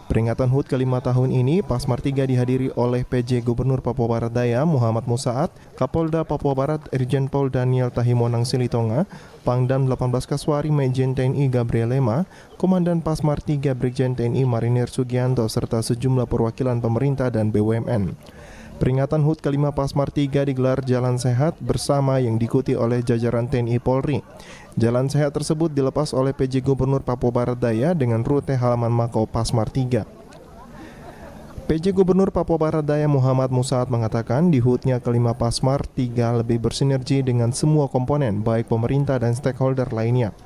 Peringatan HUT ke-5 tahun ini, Pasmar 3 dihadiri oleh PJ Gubernur Papua Barat Daya Muhammad Musaat, Kapolda Papua Barat Irjen Pol Daniel Tahimonang Silitonga, Pangdam 18 Kaswari Majen TNI Gabriel Lema, Komandan Pasmar 3 Brigjen TNI Marinir Sugianto, serta sejumlah perwakilan pemerintah dan BUMN. Peringatan HUT ke-5 Pasmar 3 digelar Jalan Sehat bersama yang diikuti oleh jajaran TNI Polri. Jalan Sehat tersebut dilepas oleh PJ Gubernur Papua Barat Daya dengan rute halaman Mako Pasmar 3. PJ Gubernur Papua Barat Daya Muhammad Musaat mengatakan di HUT-nya ke-5 Pasmar 3 lebih bersinergi dengan semua komponen baik pemerintah dan stakeholder lainnya.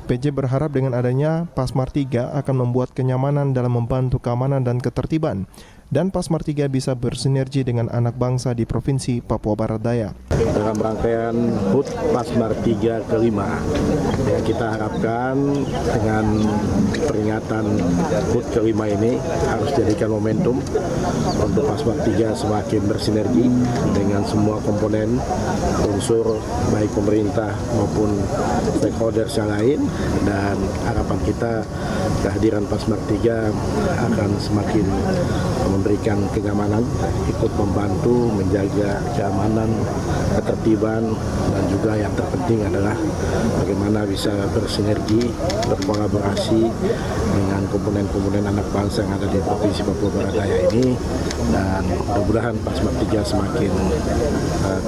PJ berharap dengan adanya Pasmar 3 akan membuat kenyamanan dalam membantu keamanan dan ketertiban, dan Pasmar 3 bisa bersinergi dengan anak bangsa di Provinsi Papua Barat Daya. Dalam rangkaian HUT Pasmar 3 ke-5, ya, kita harapkan dengan peringatan HUT ke-5 ini harus jadikan momentum untuk Pasmar 3 semakin bersinergi dengan semua komponen unsur baik pemerintah maupun stakeholders yang lain, dan harapan kita kehadiran Pasmar 3 akan semakin memberikan kenyamanan, ikut membantu menjaga keamanan, ketertiban, dan juga yang terpenting adalah bagaimana bisa bersinergi, berkolaborasi dengan komponen-komponen anak bangsa yang ada di Provinsi Papua Barat Daya ini, dan mudah-mudahan Pasmar 3 semakin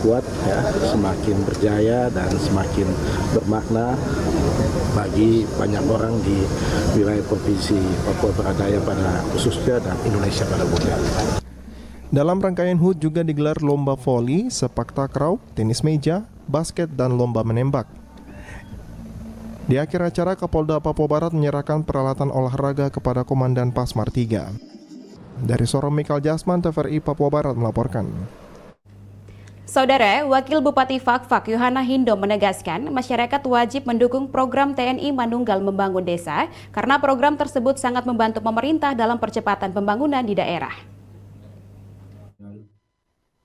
kuat, ya, semakin berjaya dan semakin bermakna bagi banyak orang di wilayah Provinsi Papua Barat Daya pada khususnya dan Indonesia pada umumnya. Dalam rangkaian HUT juga digelar lomba voli, sepak takraw, tenis meja, basket, dan lomba menembak. Di akhir acara, Kapolda Papua Barat menyerahkan peralatan olahraga kepada Komandan Pasmar 3. Dari Sorong, Mikal Jasman, TVRI Papua Barat melaporkan. Saudara, Wakil Bupati Fakfak Yohana Hindo menegaskan masyarakat wajib mendukung program TNI Manunggal Membangun Desa karena program tersebut sangat membantu pemerintah dalam percepatan pembangunan di daerah.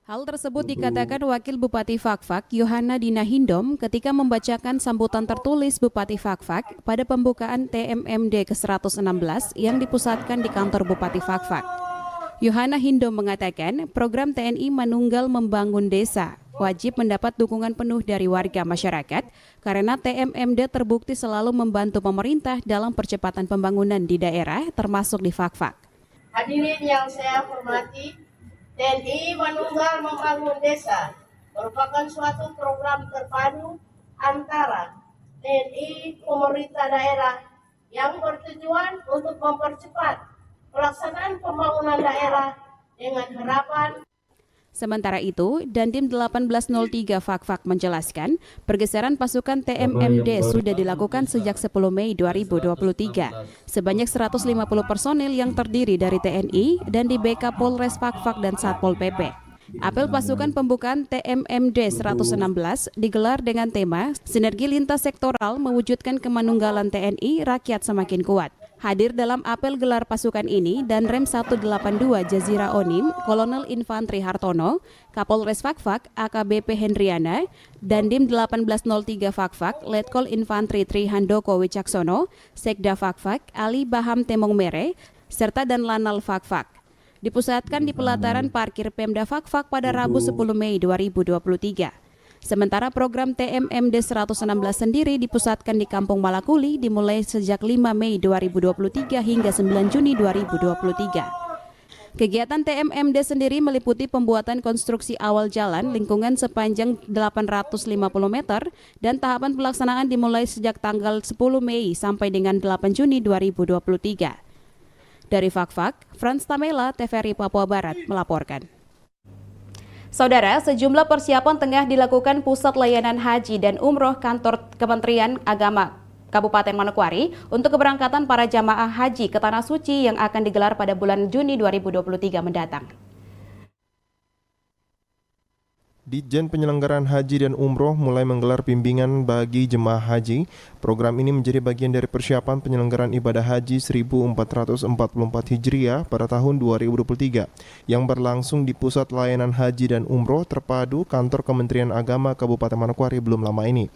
Hal tersebut dikatakan Wakil Bupati Fakfak Yohana Dina Hindom ketika membacakan sambutan tertulis Bupati Fakfak pada pembukaan TMMD ke-116 yang dipusatkan di kantor Bupati Fakfak. Yohana Hindom mengatakan program TNI Manunggal Membangun Desa wajib mendapat dukungan penuh dari warga masyarakat karena TMMD terbukti selalu membantu pemerintah dalam percepatan pembangunan di daerah termasuk di Fakfak. Hadirin yang saya hormati, TNI Manunggal Membangun Desa merupakan suatu program terpadu antara TNI pemerintah daerah yang bertujuan untuk mempercepat pelaksanaan pembangunan daerah dengan harapan. Sementara itu, Dandim 1803 Fakfak menjelaskan, pergeseran pasukan TMMD sudah dilakukan sejak 10 Mei 2023. Sebanyak 150 personil yang terdiri dari TNI dan di BK Polres Fakfak dan Satpol PP. Apel pasukan pembukaan TMMD 116 digelar dengan tema Sinergi Lintas Sektoral Mewujudkan Kemanunggalan TNI Rakyat Semakin Kuat. Hadir dalam apel gelar pasukan ini Danrem 182 Jazira Onim, Kolonel Infantri Hartono, Kapolres Fakfak AKBP Hendriana, Dandim 1803 Fakfak, Letkol Infantri Tri Handoko Wicaksono, Sekda Fakfak Ali Baham Temong Mere, serta dan Lanal Fakfak. Dipusatkan di pelataran parkir Pemda Fakfak pada Rabu 10 Mei 2023. Sementara program TMMD 116 sendiri dipusatkan di Kampung Malakuli dimulai sejak 5 Mei 2023 hingga 9 Juni 2023. Kegiatan TMMD sendiri meliputi pembuatan konstruksi awal jalan lingkungan sepanjang 850 meter dan tahapan pelaksanaan dimulai sejak tanggal 10 Mei sampai dengan 8 Juni 2023. Dari Fakfak, Frans Tamela, TVRI Papua Barat melaporkan. Saudara, sejumlah persiapan tengah dilakukan Pusat Layanan Haji dan Umroh Kantor Kementerian Agama Kabupaten Manokwari untuk keberangkatan para jamaah haji ke Tanah Suci yang akan digelar pada bulan Juni 2023 mendatang. Ditjen Penyelenggaraan Haji dan Umroh mulai menggelar bimbingan bagi jemaah haji. Program ini menjadi bagian dari persiapan penyelenggaraan ibadah haji 1444 Hijriah pada tahun 2023 yang berlangsung di Pusat Layanan Haji dan Umroh Terpadu Kantor Kementerian Agama Kabupaten Manokwari belum lama ini.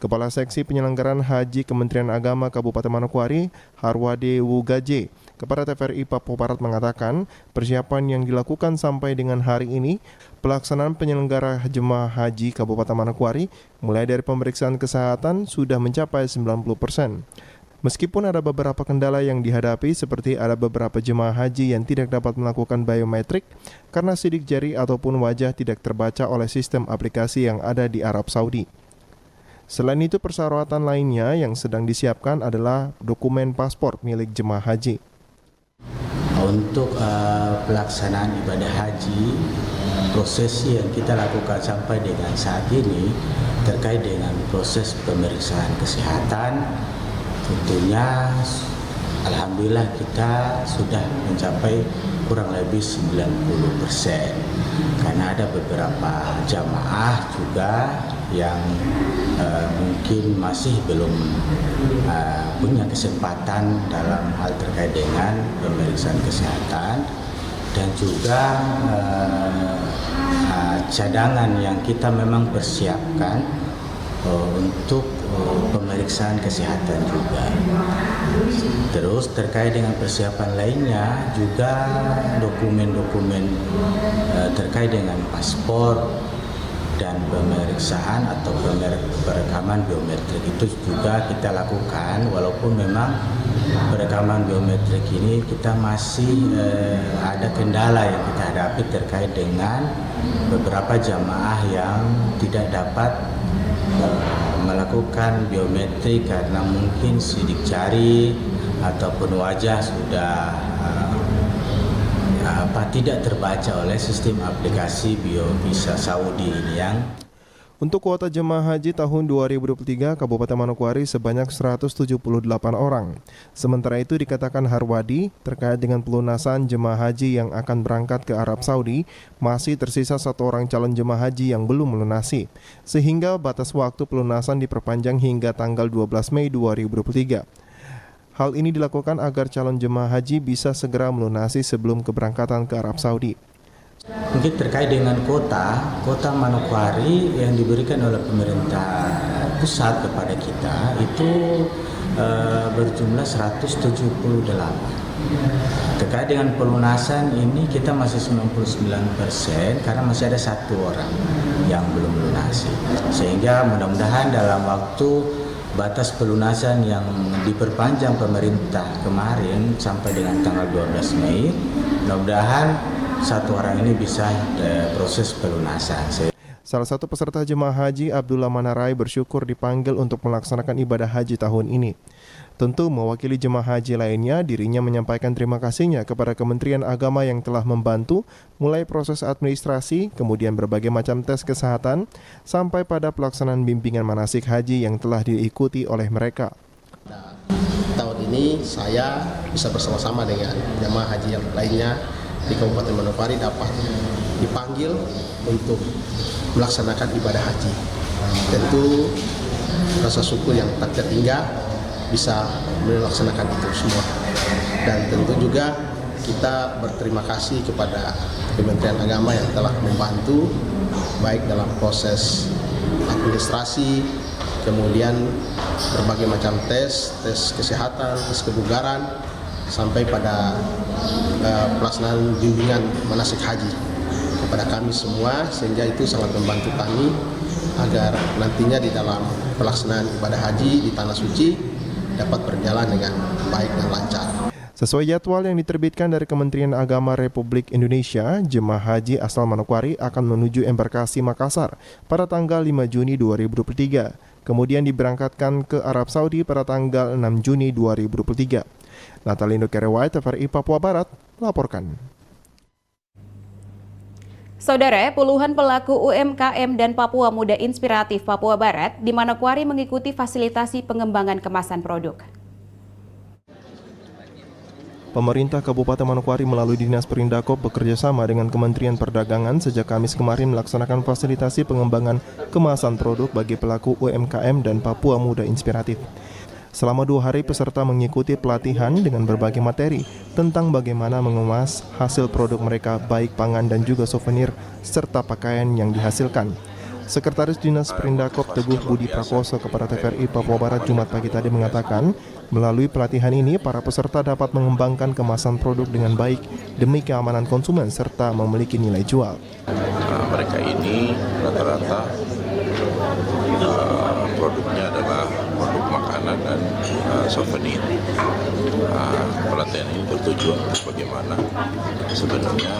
Kepala Seksi Penyelenggaraan Haji Kementerian Agama Kabupaten Manokwari, Harwade Wugaje, kepada TVRI Papua Barat mengatakan, persiapan yang dilakukan sampai dengan hari ini, pelaksanaan penyelenggara jemaah haji Kabupaten Manokwari mulai dari pemeriksaan kesehatan sudah mencapai 90%. Meskipun ada beberapa kendala yang dihadapi seperti ada beberapa jemaah haji yang tidak dapat melakukan biometrik karena sidik jari ataupun wajah tidak terbaca oleh sistem aplikasi yang ada di Arab Saudi. Selain itu, persyaratan lainnya yang sedang disiapkan adalah dokumen paspor milik jemaah haji. Untuk pelaksanaan ibadah haji, prosesi yang kita lakukan sampai dengan saat ini terkait dengan proses pemeriksaan kesehatan, tentunya alhamdulillah kita sudah mencapai kurang lebih 90%. Karena ada beberapa jamaah juga yang mungkin masih belum punya kesempatan dalam hal terkait dengan pemeriksaan kesehatan dan juga cadangan yang kita memang persiapkan untuk pemeriksaan kesehatan juga. Terus terkait dengan persiapan lainnya juga dokumen-dokumen terkait dengan paspor dan pemeriksaan atau perekaman biometrik itu juga kita lakukan, walaupun memang perekaman biometrik ini kita masih ada kendala yang kita hadapi terkait dengan beberapa jamaah yang tidak dapat melakukan biometrik karena mungkin sidik jari ataupun wajah sudah tidak terbaca oleh sistem aplikasi BioVisa Saudi ini yang. Untuk kuota jemaah haji tahun 2023 Kabupaten Manokwari sebanyak 178 orang. Sementara itu dikatakan Harwadi terkait dengan pelunasan jemaah haji yang akan berangkat ke Arab Saudi, masih tersisa 1 orang calon jemaah haji yang belum melunasi, sehingga batas waktu pelunasan diperpanjang hingga tanggal 12 Mei 2023. Hal ini dilakukan agar calon jemaah haji bisa segera melunasi sebelum keberangkatan ke Arab Saudi. Mungkin terkait dengan kota Manokwari yang diberikan oleh pemerintah pusat kepada kita itu berjumlah 178. Terkait dengan pelunasan ini kita masih 99% karena masih ada 1 orang yang belum melunasi. Sehingga mudah-mudahan dalam waktu batas pelunasan yang diperpanjang pemerintah kemarin sampai dengan tanggal 12 Mei, mudah-mudahan 1 orang ini bisa proses pelunasan. Salah satu peserta jemaah haji, Abdullah Manarai, bersyukur dipanggil untuk melaksanakan ibadah haji tahun ini. Tentu mewakili jemaah haji lainnya, dirinya menyampaikan terima kasihnya kepada Kementerian Agama yang telah membantu mulai proses administrasi, kemudian berbagai macam tes kesehatan, sampai pada pelaksanaan bimbingan manasik haji yang telah diikuti oleh mereka. Tahun ini saya bisa bersama-sama dengan jemaah haji yang lainnya di Kabupaten Manokwari dapat dipanggil untuk melaksanakan ibadah haji. Tentu rasa syukur yang tak terhingga bisa melaksanakan itu semua. Dan tentu juga kita berterima kasih kepada Kementerian Agama yang telah membantu baik dalam proses administrasi, kemudian berbagai macam tes kesehatan, tes kebugaran, sampai pada pelaksanaan bimbingan manasik haji kepada kami semua, sehingga itu sangat membantu kami agar nantinya di dalam pelaksanaan ibadah haji di Tanah Suci dapat berjalan dengan baik dan lancar. Sesuai jadwal yang diterbitkan dari Kementerian Agama Republik Indonesia, jemaah haji asal Manokwari akan menuju embarkasi Makassar pada tanggal 5 Juni 2023, kemudian diberangkatkan ke Arab Saudi pada tanggal 6 Juni 2023. Natalindo Kerewai, TVRI Papua Barat, laporkan. Saudara, puluhan pelaku UMKM dan Papua Muda Inspiratif Papua Barat di Manokwari mengikuti fasilitasi pengembangan kemasan produk. Pemerintah Kabupaten Manokwari melalui Dinas Perindakop bekerjasama dengan Kementerian Perdagangan sejak Kamis kemarin melaksanakan fasilitasi pengembangan kemasan produk bagi pelaku UMKM dan Papua Muda Inspiratif. Selama 2 hari peserta mengikuti pelatihan dengan berbagai materi tentang bagaimana mengemas hasil produk mereka baik pangan dan juga souvenir serta pakaian yang dihasilkan. Sekretaris Dinas Perindakop Teguh Budi Prakoso kepada TVRI Papua Barat Jumat pagi tadi mengatakan, melalui pelatihan ini para peserta dapat mengembangkan kemasan produk dengan baik demi keamanan konsumen serta memiliki nilai jual. Mereka ini rata-rata produknya adalah produk makanan dan souvenir. Pelatihan ini bertujuan untuk bagaimana sebenarnya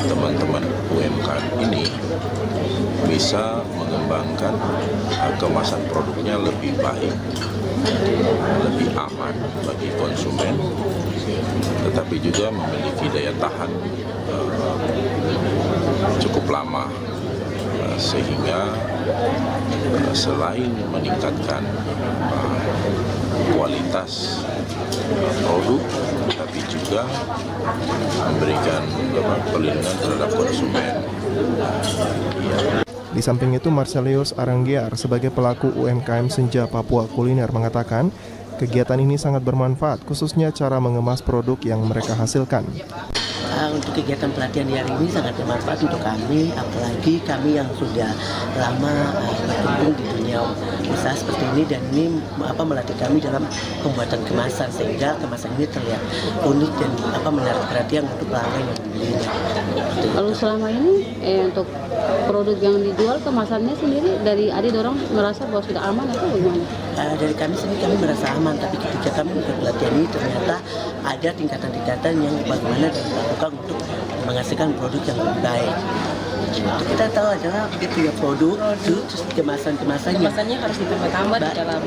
teman-teman UMKM ini bisa mengembangkan kemasan produknya lebih baik, lebih aman bagi konsumen, tetapi juga memiliki daya tahan cukup lama, sehingga selain meningkatkan kualitas produk, tapi juga memberikan perlindungan terhadap konsumen. Di samping itu, Marcelius Aranggear sebagai pelaku UMKM Senja Papua Kuliner mengatakan, kegiatan ini sangat bermanfaat, khususnya cara mengemas produk yang mereka hasilkan. Untuk kegiatan pelatihan di hari ini sangat bermanfaat untuk kami, apalagi kami yang sudah lama berkecimpung di dunia usaha seperti ini, dan ini melatih kami dalam pembuatan kemasan sehingga kemasan ini terlihat unik dan menarik perhatian untuk pelanggan yang membelinya. Lalu selama ini untuk produk yang dijual kemasannya sendiri dari Adi dorong merasa bahwa sudah aman atau bagaimana? Dari kami sendiri kami merasa aman, tapi ketika kami melakukan pelatihan ini ternyata ada tingkatan-tingkatan yang bagaimana dilakukan untuk menghasilkan produk yang lebih baik. Itu kita tahu adalah begitu ya, produk terus kemasannya harus ditambah-tambah di dalam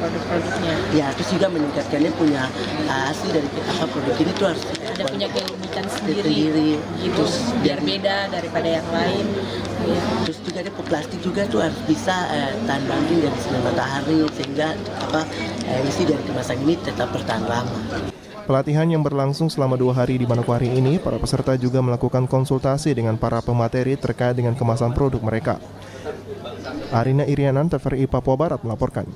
produk-produknya. Ya, terus juga meningkatkannya punya hasil dari produk ini tuh harus ada punya keunikan sendiri gitu, biar beda daripada yang lain. Ya. Terus juga ada plastik juga tuh harus bisa tahan banting dari sinar matahari sehingga isi dari kemasan ini tetap bertahan lama. Pelatihan yang berlangsung selama 2 hari di Manokwari ini, para peserta juga melakukan konsultasi dengan para pemateri terkait dengan kemasan produk mereka. Arina Irianan, TVRI Papua Barat melaporkan.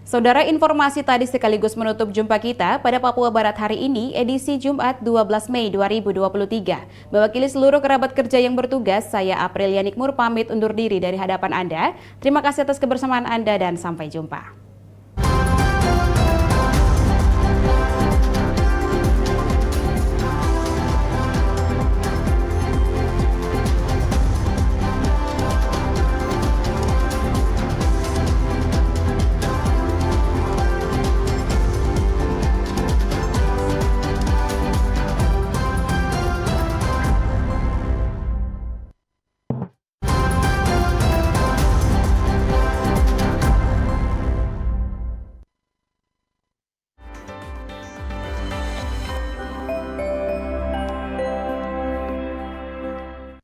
Saudara, informasi tadi sekaligus menutup jumpa kita pada Papua Barat hari ini, edisi Jumat 12 Mei 2023. Mewakili seluruh kerabat kerja yang bertugas, saya Aprilia Nikmur pamit undur diri dari hadapan Anda. Terima kasih atas kebersamaan Anda dan sampai jumpa.